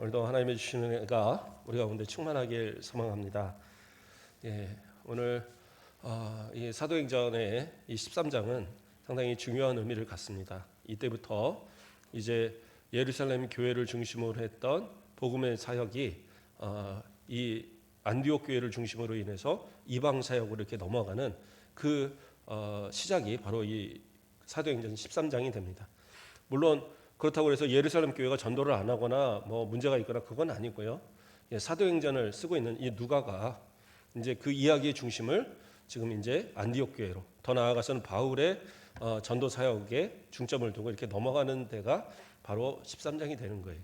오늘도 하나님의 주시는 은혜가 우리 가운데 충만하길 소망합니다. 오늘 이 사도행전의 이 13장은 상당히 중요한 의미를 갖습니다. 이때부터 이제 예루살렘 교회를 중심으로 했던 복음의 사역이 이 안디옥 교회를 중심으로 인해서 이방 사역으로 이렇게 넘어가는 그 시작이 바로 이 사도행전 13장이 됩니다. 물론 그렇다고 해서 예루살렘 교회가 전도를 안 하거나 뭐 문제가 있거나 그건 아니고요. 사도행전을 쓰고 있는 이 누가가 이제 그 이야기의 중심을 지금 이제 안디옥 교회로, 더 나아가서는 바울의 전도 사역에 중점을 두고 이렇게 넘어가는 데가 바로 13장이 되는 거예요.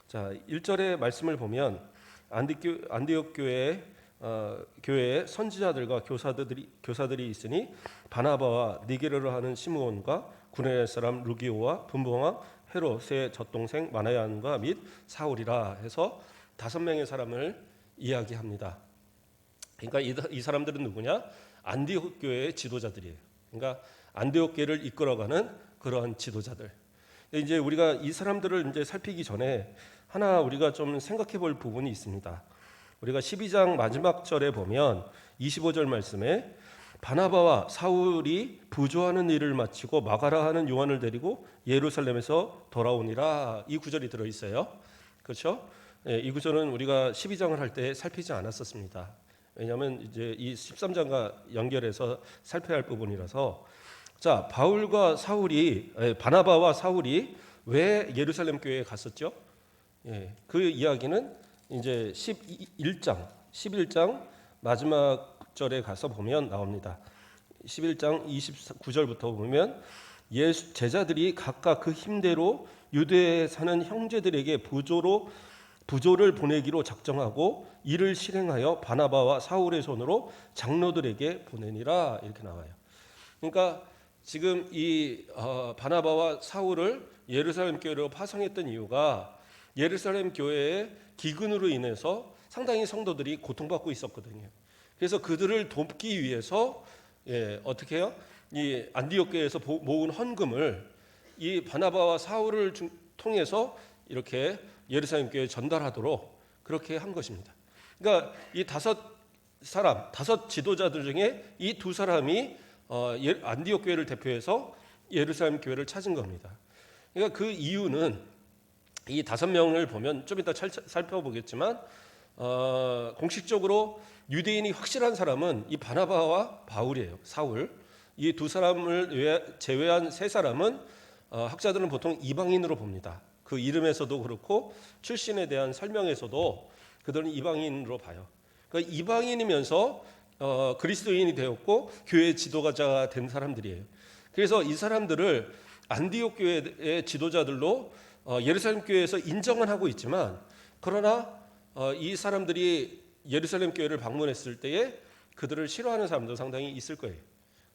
자, 1절의 말씀을 보면 안디옥 교회에 선지자들과 교사들이 있으니 바나바와 니게르를 하는 시므온과 구레네 사람 루기오와 분봉왕 헤롯의 젖동생 마나얀과 및 사울이라 해서 5명의 사람을 이야기합니다. 그러니까 이 사람들은 누구냐? 안디옥 교회의 지도자들이에요. 그러니까 안디옥 교회를 이끌어가는 그러한 지도자들. 이제 우리가 이 사람들을 이제 살피기 전에 하나 우리가 좀 생각해 볼 부분이 있습니다. 우리가 12장 마지막 절에 보면 25절 말씀에 바나바와 사울이 부조하는 일을 마치고 마가라 하는 요한을 데리고 예루살렘에서 돌아오니라, 이 구절이 들어 있어요. 그렇죠? 이 구절은 우리가 12장을 할 때 살피지 않았었습니다. 왜냐하면 이제 이 13장과 연결해서 살펴야 할 부분이라서. 자, 바나바와 사울이 왜 예루살렘 교회에 갔었죠? 그 이야기는 이제 11장 마지막 절에 가서 보면 나옵니다. 11장 29절부터 보면 제자들이 각각 그 힘대로 유대에 사는 형제들에게 부조를 보내기로 작정하고 이를 실행하여 바나바와 사울의 손으로 장로들에게 보내니라, 이렇게 나와요. 그러니까 지금 이 바나바와 사울을 예루살렘 교회로 파송했던 이유가 예루살렘 교회의 기근으로 인해서 상당히 성도들이 고통받고 있었거든요. 그래서 그들을 돕기 위해서 어떻게 해요? 이 안디옥 교회에서 모은 헌금을 이 바나바와 사울을 통해서 이렇게 예루살렘 교회에 전달하도록 그렇게 한 것입니다. 그러니까 이 5 지도자들 중에 이 2사람이 안디옥 교회를 대표해서 예루살렘 교회를 찾은 겁니다. 그러니까 그 이유는 이 5명을 보면 좀 이따 살펴보겠지만 공식적으로 유대인이 확실한 사람은 이 바나바와 바울이에요. 사울. 이 2사람을 제외한 3사람은 학자들은 보통 이방인으로 봅니다. 그 이름에서도 그렇고 출신에 대한 설명에서도 그들은 이방인으로 봐요. 그러니까 이방인이면서 그리스도인이 되었고 교회 지도자가 된 사람들이에요. 그래서 이 사람들을 안디옥 교회의 지도자들로 예루살렘 교회에서 인정은 하고 있지만, 그러나 이 사람들이 예루살렘 교회를 방문했을 때에 그들을 싫어하는 사람도 상당히 있을 거예요.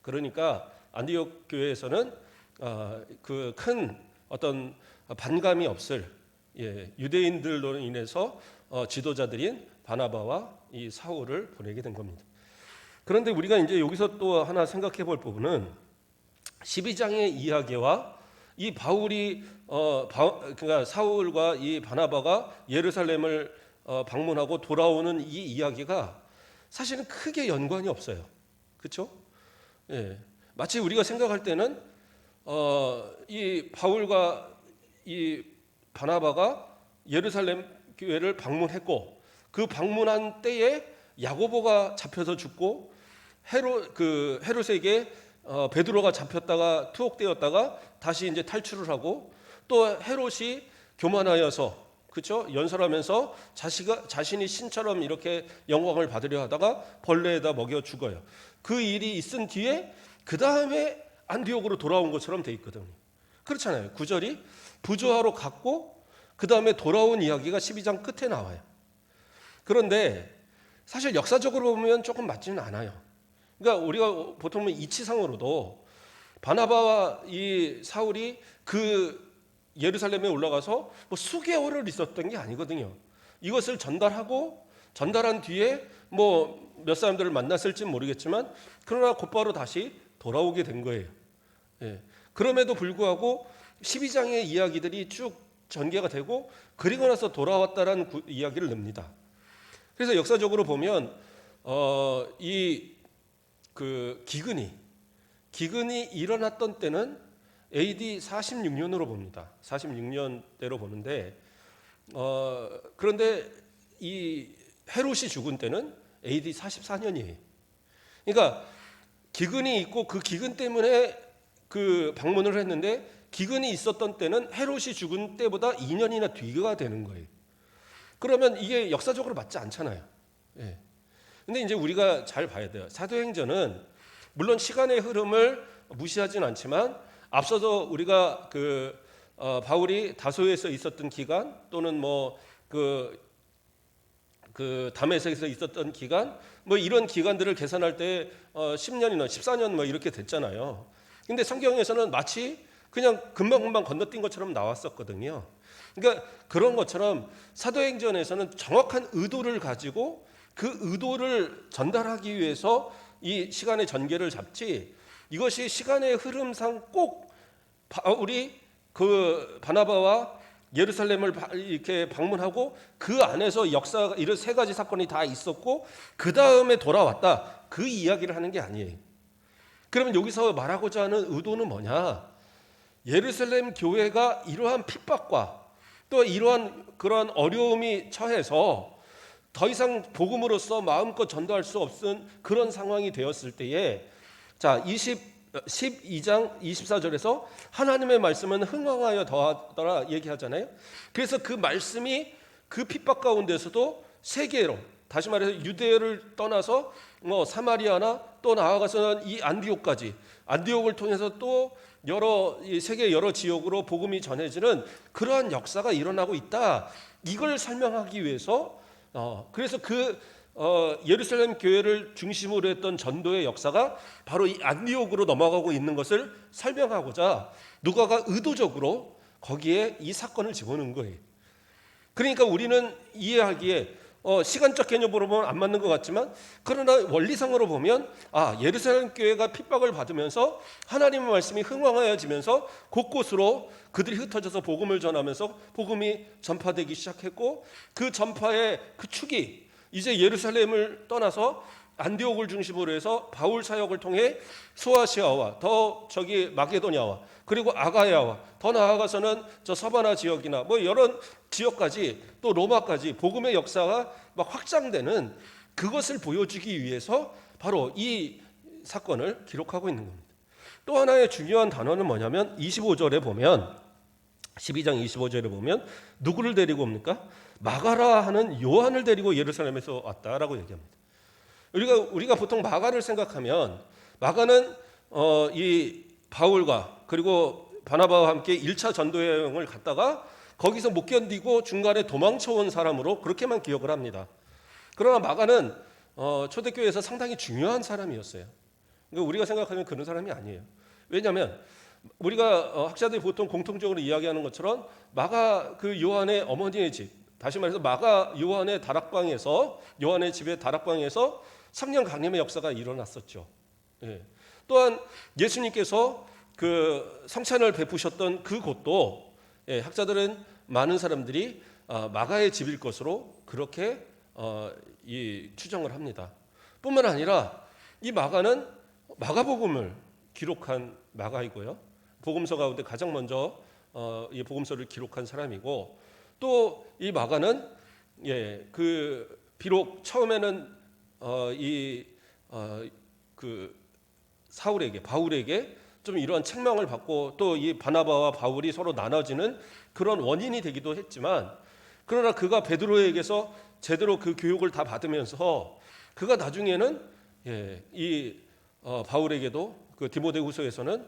그러니까 안디옥 교회에서는 그 큰 어떤 반감이 없을 유대인들로 인해서 지도자들인 바나바와 이 사울을 보내게 된 겁니다. 그런데 우리가 이제 여기서 또 하나 생각해 볼 부분은 12장의 이야기와 이 바울이 그러니까 사울과 이 바나바가 예루살렘을 방문하고 돌아오는 이 이야기가 사실은 크게 연관이 없어요. 그렇죠? 마치 우리가 생각할 때는 이 바울과 이 바나바가 예루살렘 교회를 방문했고 그 방문한 때에 야고보가 잡혀서 죽고 헤롯에게 베드로가 잡혔다가 투옥되었다가 다시 이제 탈출을 하고, 또 헤롯이 교만하여서, 그렇죠? 연설하면서 자신이 신처럼 이렇게 영광을 받으려 하다가 벌레에다 먹여 죽어요. 그 일이 있은 뒤에 그 다음에 안디옥으로 돌아온 것처럼 돼 있거든요. 그렇잖아요. 9절이 부조하러 갔고 그 다음에 돌아온 이야기가 12장 끝에 나와요. 그런데 사실 역사적으로 보면 조금 맞지는 않아요. 그러니까 우리가 보통 이치상으로도 바나바와 이 사울이 그 예루살렘에 올라가서 뭐 수개월을 있었던 게 아니거든요. 이것을 전달한 뒤에 뭐 몇 사람들을 만났을지는 모르겠지만, 그러나 곧바로 다시 돌아오게 된 거예요. 그럼에도 불구하고 12장의 이야기들이 쭉 전개가 되고 그리고 나서 돌아왔다라는 이야기를 냅니다. 그래서 역사적으로 보면 이 그 기근이 일어났던 때는 AD 46년으로 봅니다. 46년대로 보는데 그런데 이 헤롯이 죽은 때는 AD 44년이에요. 그러니까 기근이 있고 그 기근 때문에 그 방문을 했는데 기근이 있었던 때는 헤롯이 죽은 때보다 2년이나 뒤가 되는 거예요. 그러면 이게 역사적으로 맞지 않잖아요. 예. 근데 이제 우리가 잘 봐야 돼요. 사도행전은 물론 시간의 흐름을 무시하진 않지만 앞서서 우리가 바울이 다소에서 있었던 기간 또는 뭐 다메섹에서 있었던 기간 뭐 이런 기간들을 계산할 때 10년이나 14년 뭐 이렇게 됐잖아요. 근데 성경에서는 마치 그냥 금방금방 건너뛴 것처럼 나왔었거든요. 그러니까 그런 것처럼 사도행전에서는 정확한 의도를 가지고 그 의도를 전달하기 위해서 이 시간의 전개를 잡지, 이것이 시간의 흐름상 꼭 바울이 바나바와 예루살렘을 이렇게 방문하고 그 안에서 역사가 이런 세 가지 사건이 다 있었고 그 다음에 돌아왔다, 그 이야기를 하는 게 아니에요. 그러면 여기서 말하고자 하는 의도는 뭐냐? 예루살렘 교회가 이러한 핍박과 또 이러한 그런 어려움이 처해서 더 이상 복음으로서 마음껏 전도할 수 없은 그런 상황이 되었을 때에, 자 12장 24절에서 하나님의 말씀은 흥왕하여 더하더라 얘기하잖아요. 그래서 그 말씀이 그 핍박 가운데서도 세계로, 다시 말해서 유대를 떠나서 뭐 사마리아나 또 나아가서는 이 안디옥을 통해서 또 세계 여러 지역으로 복음이 전해지는 그러한 역사가 일어나고 있다, 이걸 설명하기 위해서 그래서 예루살렘 교회를 중심으로 했던 전도의 역사가 바로 이 안디옥으로 넘어가고 있는 것을 설명하고자 누가가 의도적으로 거기에 이 사건을 집어넣은 거예요. 그러니까 우리는 이해하기에 시간적 개념으로 보면 안 맞는 것 같지만, 그러나 원리상으로 보면 예루살렘 교회가 핍박을 받으면서 하나님의 말씀이 흥왕하여지면서 곳곳으로 그들이 흩어져서 복음을 전하면서 복음이 전파되기 시작했고, 그 전파의 그 축이 이제 예루살렘을 떠나서 안디옥을 중심으로 해서 바울 사역을 통해 소아시아와 더 마게도냐와 그리고 아가야와 더 나아가서는 저 서바나 지역이나 뭐 여러 지역까지 또 로마까지 복음의 역사가 막 확장되는 그것을 보여주기 위해서 바로 이 사건을 기록하고 있는 겁니다. 또 하나의 중요한 단어는 뭐냐면 25절에 보면, 12장 25절에 보면 누구를 데리고 옵니까? 마가라 하는 요한을 데리고 예루살렘에서 왔다라고 얘기합니다. 우리가 보통 마가를 생각하면, 마가는 이 바울과 그리고 바나바와 함께 1차 전도 여행을 갔다가 거기서 못 견디고 중간에 도망쳐 온 사람으로 그렇게만 기억을 합니다. 그러나 마가는 초대교회에서 상당히 중요한 사람이었어요. 그러니까 우리가 생각하면 그런 사람이 아니에요. 왜냐하면 우리가 학자들이 보통 공통적으로 이야기하는 것처럼 마가 요한의 어머니의 집, 다시 말해서 마가 요한의 요한의 집의 다락방에서 성령 강림의 역사가 일어났었죠. 예. 또한 예수님께서 그 성찬을 베푸셨던 그곳도 학자들은 많은 사람들이 마가의 집일 것으로 그렇게 추정을 합니다. 뿐만 아니라 이 마가는 마가복음을 기록한 마가이고요, 복음서 가운데 가장 먼저 이 복음서를 기록한 사람이고, 또 이 마가는 비록 처음에는 바울에게 좀 이러한 책망을 받고 또 이 바나바와 바울이 서로 나눠지는 그런 원인이 되기도 했지만, 그러나 그가 베드로에게서 제대로 그 교육을 다 받으면서 그가 나중에는 바울에게도 그 디모데후서에서는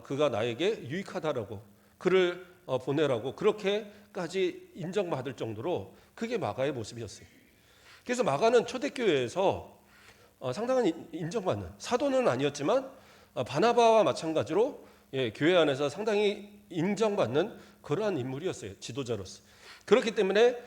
그가 나에게 유익하다라고 그를 보내라고 그렇게까지 인정받을 정도로 그게 마가의 모습이었어요. 그래서 마가는 초대교회에서 상당한 인정받는, 사도는 아니었지만 바나바와 마찬가지로 교회 안에서 상당히 인정받는 그러한 인물이었어요, 지도자로서. 그렇기 때문에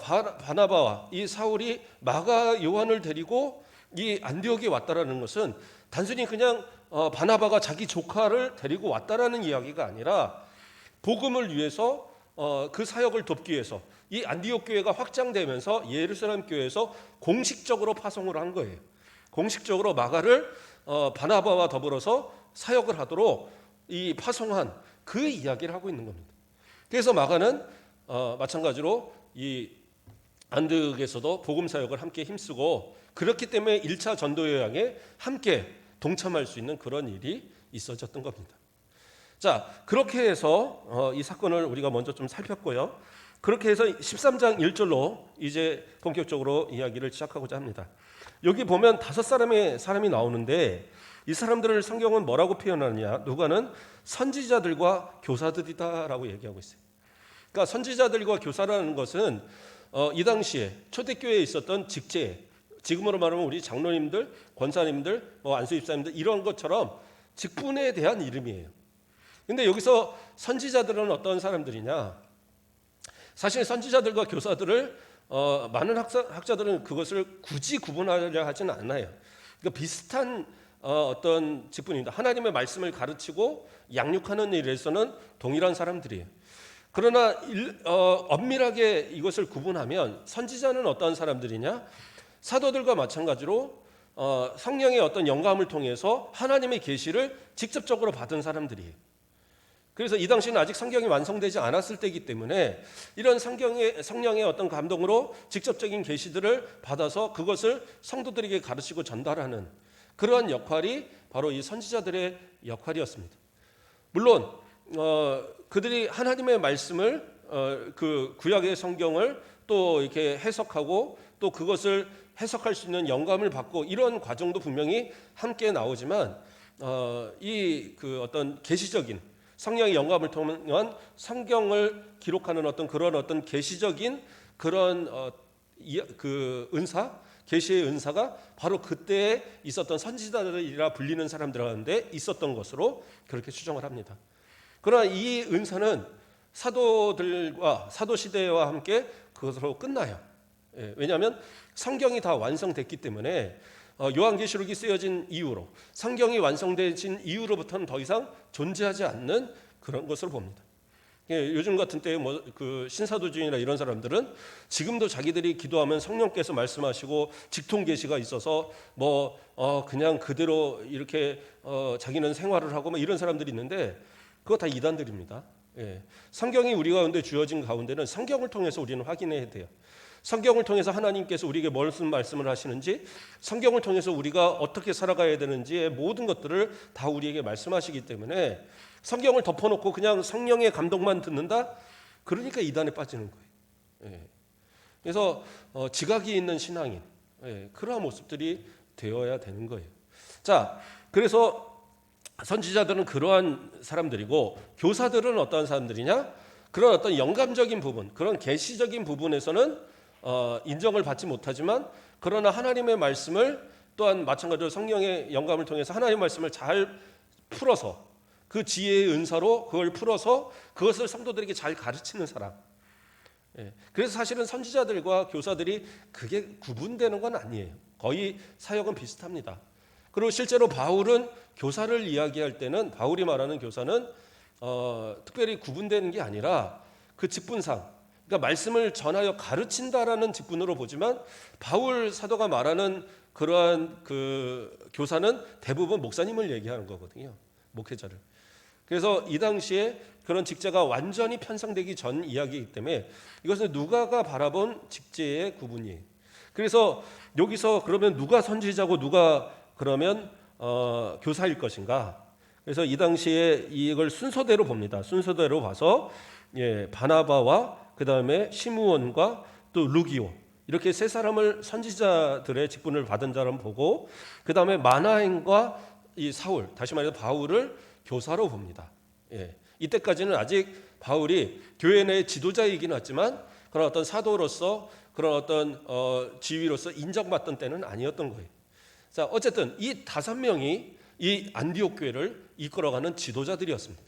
바나바와 이 사울이 마가 요한을 데리고 이 안디옥에 왔다라는 것은 단순히 그냥 바나바가 자기 조카를 데리고 왔다라는 이야기가 아니라 복음을 위해서 그 사역을 돕기 위해서 이 안디옥 교회가 확장되면서 예루살렘 교회에서 공식적으로 파송을 한 거예요. 공식적으로 마가를 바나바와 더불어서 사역을 하도록 이 파송한 그 이야기를 하고 있는 겁니다. 그래서 마가는 마찬가지로 이 안디옥에서도 복음 사역을 함께 힘쓰고 그렇기 때문에 1차 전도 여행에 함께 동참할 수 있는 그런 일이 있어졌던 겁니다. 자, 그렇게 해서 이 사건을 우리가 먼저 좀 살폈고요. 그렇게 해서 13장 1절로 이제 본격적으로 이야기를 시작하고자 합니다. 여기 보면 5사람이 나오는데 이 사람들을 성경은 뭐라고 표현하느냐? 누가는 선지자들과 교사들이다라고 얘기하고 있어요. 그러니까 선지자들과 교사라는 것은 이 당시에 초대교회에 있었던 직제, 지금으로 말하면 우리 장로님들, 권사님들, 안수집사님들 이런 것처럼 직분에 대한 이름이에요. 근데 여기서 선지자들은 어떤 사람들이냐? 사실 선지자들과 교사들을 많은 학자들은 그것을 굳이 구분하려 하지는 않아요. 그러니까 비슷한 어떤 직분입니다. 하나님의 말씀을 가르치고 양육하는 일에서는 동일한 사람들이에요. 그러나 엄밀하게 이것을 구분하면 선지자는 어떤 사람들이냐? 사도들과 마찬가지로 성령의 어떤 영감을 통해서 하나님의 계시를 직접적으로 받은 사람들이에요. 그래서 이 당시는 아직 성경이 완성되지 않았을 때이기 때문에 이런 성령의 어떤 감동으로 직접적인 계시들을 받아서 그것을 성도들에게 가르치고 전달하는 그러한 역할이 바로 이 선지자들의 역할이었습니다. 물론 그들이 하나님의 말씀을 그 구약의 성경을 또 이렇게 해석하고 또 그것을 해석할 수 있는 영감을 받고 이런 과정도 분명히 함께 나오지만 이 그 어떤 계시적인 성령의 영감을 통한 성경을 기록하는 그런 어떤 계시적인 그런 그 은사, 계시의 은사가 바로 그때에 있었던 선지자들이라 불리는 사람들 가운데 있었던 것으로 그렇게 추정을 합니다. 그러나 이 은사는 사도들과 사도 시대와 함께 그것으로 끝나요. 왜냐하면 성경이 다 완성됐기 때문에 요한계시록이 쓰여진 이후로 성경이 완성되진 이후로부터는 더 이상 존재하지 않는 그런 것을 봅니다. 요즘 같은 때에 그 신사도주의나 이런 사람들은 지금도 자기들이 기도하면 성령께서 말씀하시고 직통 계시가 있어서 그냥 그대로 이렇게 자기는 생활을 하고 이런 사람들이 있는데 그거 다 이단들입니다. 성경이 우리 가운데 주어진 가운데는 성경을 통해서 우리는 확인해야 돼요. 성경을 통해서 하나님께서 우리에게 무슨 말씀을 하시는지, 성경을 통해서 우리가 어떻게 살아가야 되는지의 모든 것들을 다 우리에게 말씀하시기 때문에 성경을 덮어놓고 그냥 성령의 감동만 듣는다? 그러니까 이단에 빠지는 거예요. 그래서 지각이 있는 신앙인, 그러한 모습들이 되어야 되는 거예요. 자, 그래서 선지자들은 그러한 사람들이고 교사들은 어떠한 사람들이냐? 그런 어떤 영감적인 부분, 그런 계시적인 부분에서는 인정을 받지 못하지만 그러나 하나님의 말씀을 또한 마찬가지로 성령의 영감을 통해서 하나님의 말씀을 잘 풀어서 그 지혜의 은사로 그걸 풀어서 그것을 성도들에게 잘 가르치는 사람. 그래서 사실은 선지자들과 교사들이 그게 구분되는 건 아니에요. 거의 사역은 비슷합니다. 그리고 실제로 바울은 교사를 이야기할 때는 바울이 말하는 교사는 특별히 구분되는 게 아니라 그 직분상, 그러니까 말씀을 전하여 가르친다라는 직분으로 보지만 바울 사도가 말하는 그러한 그 교사는 대부분 목사님을 얘기하는 거거든요. 목회자를. 그래서 이 당시에 그런 직제가 완전히 편성되기 전 이야기이기 때문에 이것은 누가가 바라본 직제의 구분이에요. 그래서 여기서 그러면 누가 선지자고 누가 그러면 교사일 것인가? 그래서 이 당시에 이걸 순서대로 봅니다. 순서대로 봐서 바나바와 그 다음에 시므온과 또 루기오 이렇게 세 사람을 선지자들의 직분을 받은 자로 보고 그 다음에 마나행과 이 사울, 다시 말해서 바울을 교사로 봅니다. 이때까지는 아직 바울이 교회 내 지도자이긴 하지만 그런 어떤 사도로서 그런 어떤 지위로서 인정받던 때는 아니었던 거예요. 자, 어쨌든 이 5명이 이 안디옥 교회를 이끌어가는 지도자들이었습니다.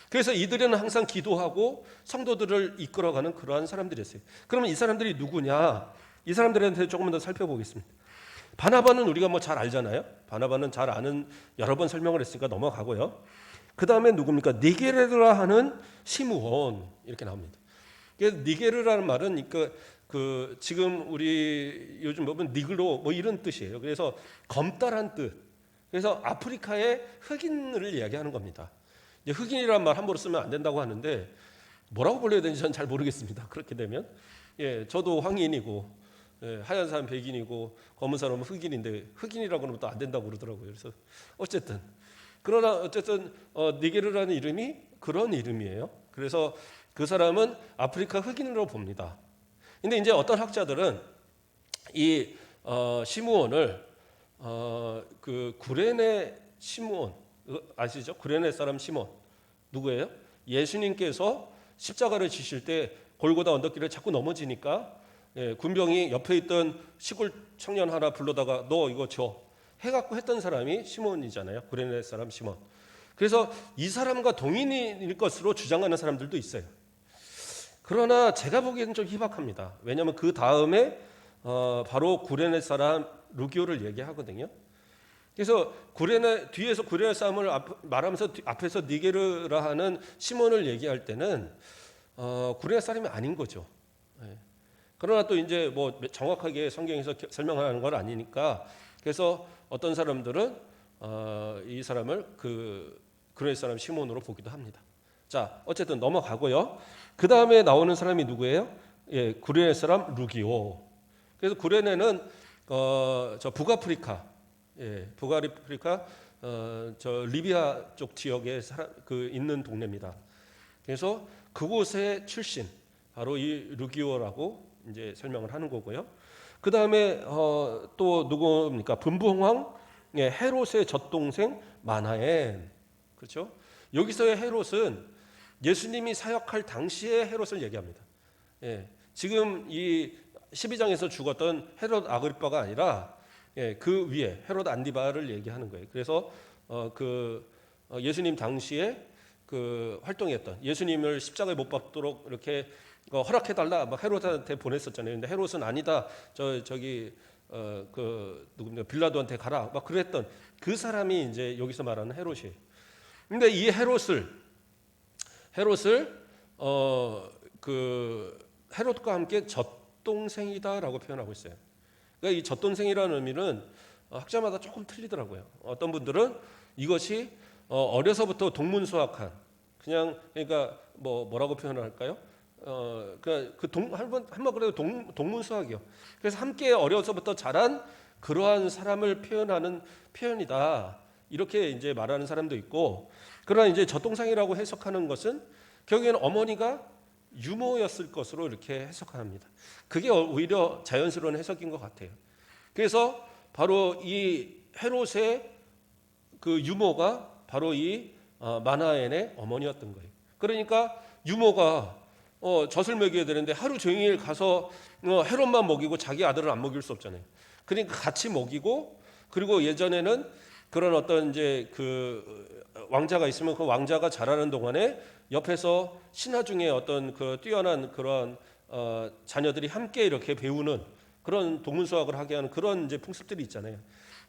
그래서 이들은 항상 기도하고 성도들을 이끌어가는 그러한 사람들이었어요. 그러면 이 사람들이 누구냐? 이 사람들한테 조금 더 살펴보겠습니다. 바나바는 우리가 잘 알잖아요. 바나바는 잘 아는 여러 번 설명을 했으니까 넘어가고요. 그 다음에 누굽니까? 니게르라 하는 시므온 이렇게 나옵니다. 니게르라는 말은 그 지금 우리 요즘 보면 니그로 뭐 이런 뜻이에요. 그래서 검다란 뜻. 그래서 아프리카의 흑인을 이야기하는 겁니다. 이제 흑인이라는 말 함부로 쓰면 안 된다고 하는데 뭐라고 불러야 되는지 저는 잘 모르겠습니다. 그렇게 되면 저도 황인이고 하얀 사람 백인이고 검은 사람은 흑인인데 흑인이라고 하면 또 안 된다고 그러더라고요. 그래서 그러나 니게르라는 이름이 그런 이름이에요. 그래서 그 사람은 아프리카 흑인으로 봅니다. 근데 이제 어떤 학자들은 이 시므온을 그 구레네 시므온 아시죠? 구레네 사람 시몬 누구예요? 예수님께서 십자가를 지실 때 골고다 언덕길을 자꾸 넘어지니까 군병이 옆에 있던 시골 청년 하나 불러다가 너 이거 줘 해갖고 했던 사람이 시몬이잖아요. 구레네 사람 시몬. 그래서 이 사람과 동인일 것으로 주장하는 사람들도 있어요. 그러나 제가 보기에는 좀 희박합니다. 왜냐하면 그 다음에 바로 구레네 사람 루기오를 얘기하거든요. 그래서 뒤에서 구레네 사람을 말하면서 앞에서 니게르라 하는 시몬을 얘기할 때는 구레네 사람이 아닌 거죠. 그러나 또 이제 뭐 정확하게 성경에서 설명하는 건 아니니까 그래서 어떤 사람들은 이 사람을 그 구레네 사람 시몬으로 보기도 합니다. 자, 어쨌든 넘어가고요. 그 다음에 나오는 사람이 누구예요? 구레네 사람 루기오. 그래서 구레네는 저 북아프리카, 북아프리카 저 리비아 쪽 지역에 있는 동네입니다. 그래서 그곳의 출신, 바로 이 루기오라고 이제 설명을 하는 거고요. 그 다음에 또 누구입니까? 분봉왕 헤롯의 젖동생 마나엔. 그렇죠? 여기서의 헤롯은 예수님이 사역할 당시의 헤롯을 얘기합니다. 지금 이 12장에서 죽었던 헤롯 아그리빠가 아니라 그 위에 헤롯 안디바를 얘기하는 거예요. 그래서 예수님 당시에 그 활동했던 예수님을 십자가에 못 박도록 이렇게 허락해달라 막 헤롯한테 보냈었잖아요. 근데 헤롯은 아니다. 저기 누굽니까 빌라도한테 가라 막 그랬던 그 사람이 이제 여기서 말하는 헤롯이에요. 근데 이 헤롯을 그 헤롯과 함께 젖동생이다라고 표현하고 있어요. 그러니까 이 젖동생이라는 의미는 학자마다 조금 틀리더라고요. 어떤 분들은 이것이 어려서부터 동문수학한 그러니까 뭐라고 표현할까요? 한번 그래도 동문수학이요. 그래서 함께 어려서부터 자란 그러한 사람을 표현하는 표현이다. 이렇게 이제 말하는 사람도 있고, 그러나 이제 젖동생이라고 해석하는 것은 결국에는 어머니가 유모였을 것으로 이렇게 해석합니다. 그게 오히려 자연스러운 해석인 것 같아요. 그래서 바로 이 헤롯의 그 유모가 바로 이 마나엔의 어머니였던 거예요. 그러니까 유모가 젖을 먹여야 되는데 하루 종일 가서 헤롯만 먹이고 자기 아들은 안 먹일 수 없잖아요. 그러니까 같이 먹이고, 그리고 예전에는 그런 어떤 이제 그 왕자가 있으면 그 왕자가 자라는 동안에 옆에서 신하 중에 어떤 그 뛰어난 그런 자녀들이 함께 이렇게 배우는 그런 동문수학을 하게 하는 그런 이제 풍습들이 있잖아요.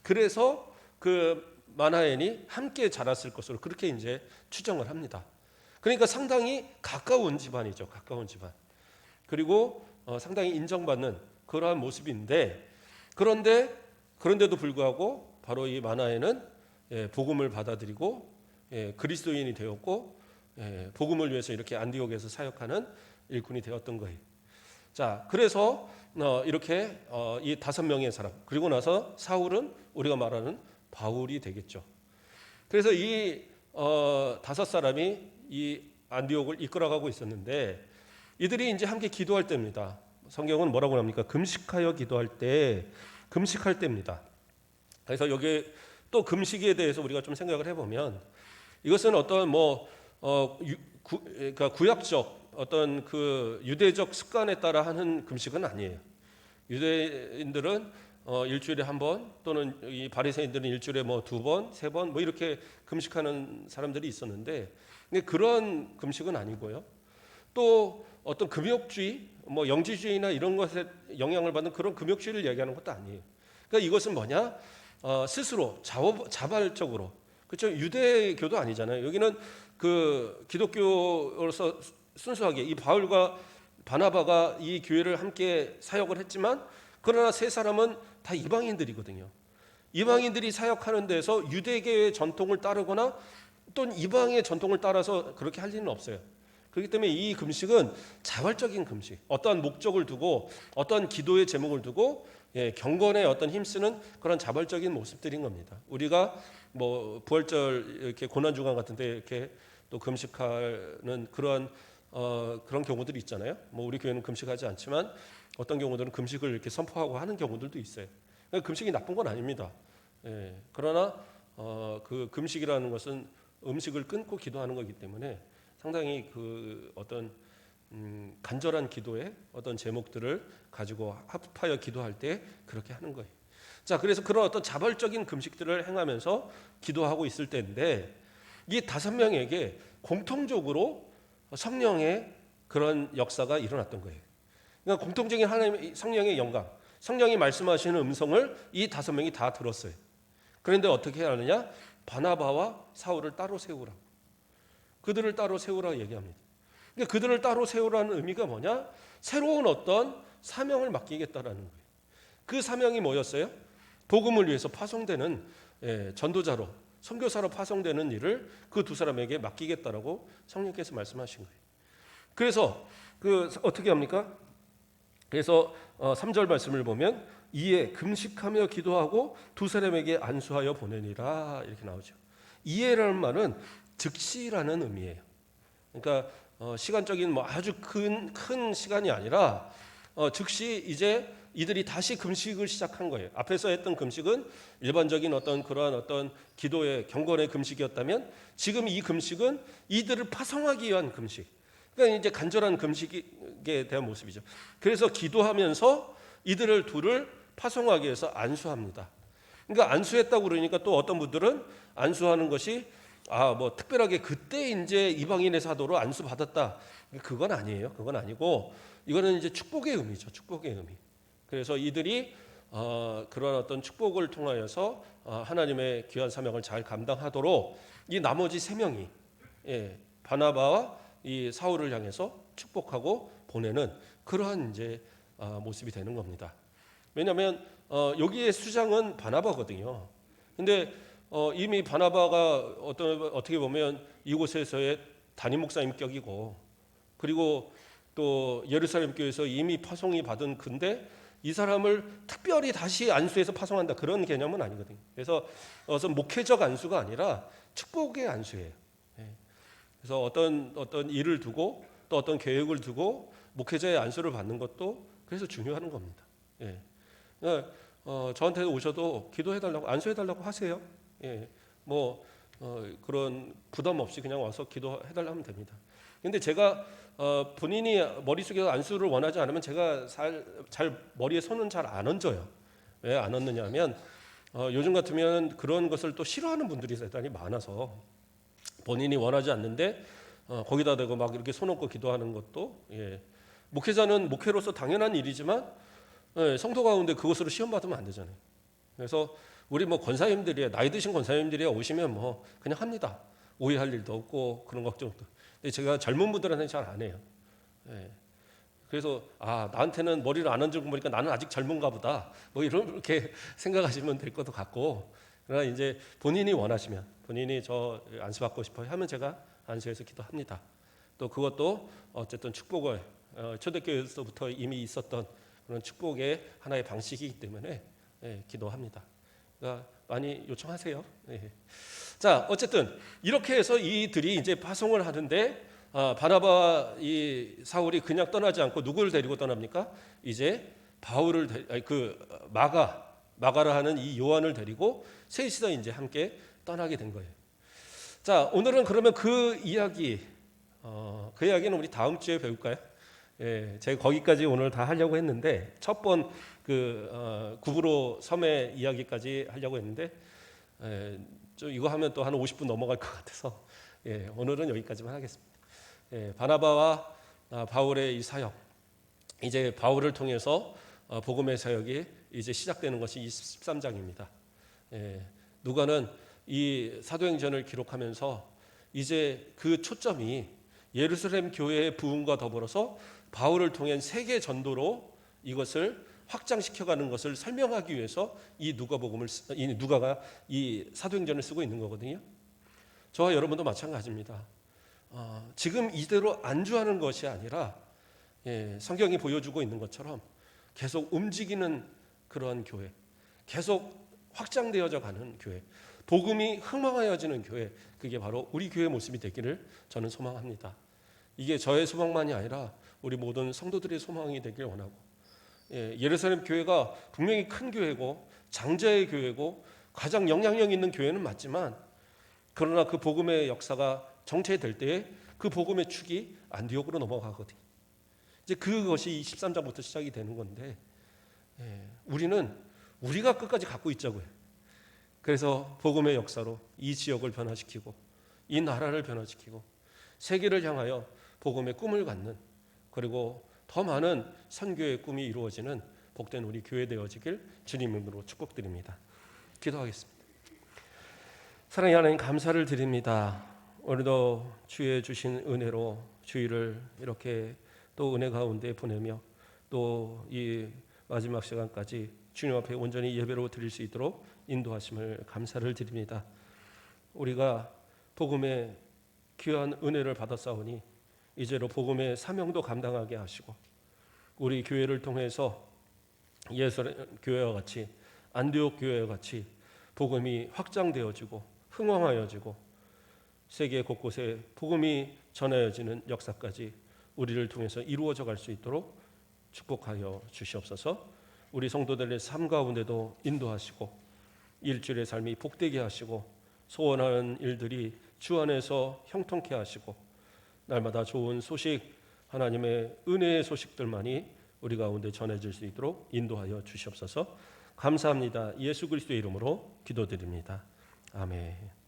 그래서 그 마나엔이 함께 자랐을 것으로 그렇게 이제 추정을 합니다. 그러니까 상당히 가까운 집안이죠. 가까운 집안. 그리고 상당히 인정받는 그러한 모습인데, 그런데도 불구하고 바로 이 마나엔은 복음을 받아들이고 그리스도인이 되었고 복음을 위해서 이렇게 안디옥에서 사역하는 일꾼이 되었던 거예요. 자, 그래서 이렇게 이 5명의 사람, 그리고 나서 사울은 우리가 말하는 바울이 되겠죠. 그래서 이 5사람이 이 안디옥을 이끌어가고 있었는데, 이들이 이제 함께 기도할 때입니다. 성경은 뭐라고 합니까? 금식하여 기도할 때입니다. 그래서 여기 또 금식에 대해서 우리가 좀 생각을 해보면, 이것은 어떤 그러니까 구약적 어떤 그 유대적 습관에 따라 하는 금식은 아니에요. 유대인들은 일주일에 한 번, 또는 이 바리새인들은 일주일에 2번, 3번 이렇게 금식하는 사람들이 있었는데, 그런 금식은 아니고요. 또 어떤 금욕주의, 영지주의나 이런 것에 영향을 받는 그런 금욕주의를 얘기하는 것도 아니에요. 그러니까 이것은 뭐냐? 스스로 자발적으로 그렇죠? 유대교도 아니잖아요. 여기는 그 기독교로서 순수하게 이 바울과 바나바가 이 교회를 함께 사역을 했지만 그러나 세 사람은 다 이방인들이거든요. 이방인들이 사역하는 데서 유대계의 전통을 따르거나 또는 이방의 전통을 따라서 그렇게 할 일은 없어요. 그렇기 때문에 이 금식은 자발적인 금식, 어떠한 목적을 두고 어떠한 기도의 제목을 두고 경건에 어떤 힘쓰는 그런 자발적인 모습들인 겁니다. 우리가 뭐 부활절 이렇게 고난 주간 같은데 이렇게 또 금식하는 그런 경우들이 있잖아요. 뭐 우리 교회는 금식하지 않지만 어떤 경우들은 금식을 이렇게 선포하고 하는 경우들도 있어요. 그러니까 금식이 나쁜 건 아닙니다. 그러나 그 금식이라는 것은 음식을 끊고 기도하는 거기 때문에 상당히 그 어떤 간절한 기도의 어떤 제목들을 가지고 합하여 기도할 때 그렇게 하는 거예요. 자, 그래서 그런 어떤 자발적인 금식들을 행하면서 기도하고 있을 때인데 이 5명에게 공통적으로 성령의 그런 역사가 일어났던 거예요. 그러니까 공통적인 하나님의 성령의 영광, 성령이 말씀하시는 음성을 이 5명이 다 들었어요. 그런데 어떻게 하느냐? 바나바와 사울을 따로 세우라고. 그들을 따로 세우라고 얘기합니다. 그러니까 그들을 따로 세우라는 의미가 뭐냐? 새로운 어떤 사명을 맡기겠다라는 거예요. 그 사명이 뭐였어요? 복음을 위해서 파송되는 전도자로, 선교사로 파송되는 일을 그 2사람에게 맡기겠다라고 성령께서 말씀하신 거예요. 그래서 어떻게 합니까? 그래서 3절 말씀을 보면 이에 금식하며 기도하고 2사람에게 안수하여 보내니라 이렇게 나오죠. 이에라는 말은 즉시라는 의미예요. 그러니까 시간적인 뭐 아주 큰 시간이 아니라 즉시 이제 이들이 다시 금식을 시작한 거예요. 앞에서 했던 금식은 일반적인 그러한 어떤 기도의 경건의 금식이었다면 지금 이 금식은 이들을 파송하기 위한 금식. 그러니까 이제 간절한 금식에 대한 모습이죠. 그래서 기도하면서 이들을 둘을 파송하기 위해서 안수합니다. 그러니까 안수했다고 그러니까 또 어떤 분들은 안수하는 것이 뭐 특별하게 그때 이제 이방인의 사도로 안수 받았다. 그건 아니에요. 그건 아니고 이거는 이제 축복의 의미죠. 축복의 의미. 그래서 이들이 그런 어떤 축복을 통하여서 하나님의 귀한 사명을 잘 감당하도록 이 나머지 3명이 바나바와 이 사울을 향해서 축복하고 보내는 그러한 이제 모습이 되는 겁니다. 왜냐하면 여기에 수장은 바나바거든요. 근데 이미 바나바가 어떻게 보면 이곳에서의 담임 목사님격이고 그리고 또 예루살렘 교회에서 이미 파송이 받은 근데 이 사람을 특별히 다시 안수해서 파송한다 그런 개념은 아니거든요. 그래서 목회적 안수가 아니라 축복의 안수예요. 그래서 어떤 일을 두고 또 어떤 계획을 두고 목회자의 안수를 받는 것도 그래서 중요한 겁니다. 그러니까 저한테 오셔도 기도해달라고 안수해달라고 하세요. 그런 부담 없이 그냥 와서 기도해달라 하면 됩니다. 근데 제가 본인이 머릿속에서 안수를 원하지 않으면 제가 잘 머리에 손은 잘 안 얹어요. 왜 안 얹느냐 하면 요즘 같으면 그런 것을 또 싫어하는 분들이 대단히 많아서 본인이 원하지 않는데 거기다 대고 막 이렇게 손 얹고 기도하는 것도 목회자는 목회로서 당연한 일이지만 성도 가운데 그것으로 시험 받으면 안 되잖아요. 그래서 우리 권사님들이 나이 드신 권사님들이 오시면 그냥 합니다. 오해할 일도 없고 그런 걱정도. 근데 제가 젊은 분들한테는 잘 안 해요. 그래서 나한테는 머리를 안 얹은 거 보니까 나는 아직 젊은가 보다. 이렇게 생각하시면 될 것도 같고. 그러나 이제 본인이 원하시면 본인이 저 안수 받고 싶어요 하면 제가 안수해서 기도합니다. 또 그것도 어쨌든 축복을 초대교회에서부터 이미 있었던 그런 축복의 하나의 방식이기 때문에 기도합니다. 그러니까 많이 요청하세요. 자, 어쨌든 이렇게 해서 이들이 이제 파송을 하는데 바나바와 이 사울이 그냥 떠나지 않고 누구를 데리고 떠납니까? 이제 바울을 마가라 하는 이 요한을 데리고 셋이서 이제 함께 떠나게 된 거예요. 자, 오늘은 그러면 그 이야기는 우리 다음 주에 배울까요? 제가 거기까지 오늘 다 하려고 했는데 첫 번 구브로 섬의 이야기까지 하려고 했는데 이거 하면 또 한 50분 넘어갈 것 같아서 오늘은 여기까지만 하겠습니다. 바나바와 바울의 이 사역, 이제 바울을 통해서 복음의 사역이 이제 시작되는 것이 23장입니다. 누가는 이 사도행전을 기록하면서 이제 그 초점이 예루살렘 교회의 부흥과 더불어서 바울을 통한 세계 전도로 이것을 확장시켜가는 것을 설명하기 위해서 이 누가가 이 사도행전을 쓰고 있는 거거든요. 저와 여러분도 마찬가지입니다. 지금 이대로 안주하는 것이 아니라 성경이 보여주고 있는 것처럼 계속 움직이는 그러한 교회, 계속 확장되어져 가는 교회, 복음이 흥망하여지는 교회, 그게 바로 우리 교회 모습이 되기를 저는 소망합니다. 이게 저의 소망만이 아니라 우리 모든 성도들의 소망이 되길 원하고, 예루살렘 교회가 분명히 큰 교회고 장자의 교회고 가장 영향력 있는 교회는 맞지만, 그러나 그 복음의 역사가 정체될 때에 그 복음의 축이 안디옥으로 넘어가거든요. 이제 그것이 13장부터 시작이 되는 건데, 우리는 우리가 끝까지 갖고 있자고요. 그래서 복음의 역사로 이 지역을 변화시키고 이 나라를 변화시키고 세계를 향하여 복음의 꿈을 갖는, 그리고 더 많은 선교의 꿈이 이루어지는 복된 우리 교회 되어지길 주님 이름으로 축복드립니다. 기도하겠습니다. 사랑의 하나님, 감사를 드립니다. 오늘도 주의 주신 은혜로 주일을 이렇게 또 은혜 가운데 보내며 또 이 마지막 시간까지 주님 앞에 온전히 예배로 드릴 수 있도록 인도하심을 감사를 드립니다. 우리가 복음의 귀한 은혜를 받았사오니 이제로 복음의 사명도 감당하게 하시고, 우리 교회를 통해서 예루살렘 교회와 같이 안디옥 교회와 같이 복음이 확장되어지고 흥왕하여지고 세계 곳곳에 복음이 전하여지는 역사까지 우리를 통해서 이루어져 갈 수 있도록 축복하여 주시옵소서. 우리 성도들의 삶 가운데도 인도하시고 일주일의 삶이 복되게 하시고 소원하는 일들이 주 안에서 형통케 하시고 날마다 좋은 소식, 하나님의 은혜의 소식들만이 우리 가운데 전해질 수 있도록 인도하여 주시옵소서. 감사합니다. 예수 그리스도의 이름으로 기도드립니다. 아멘.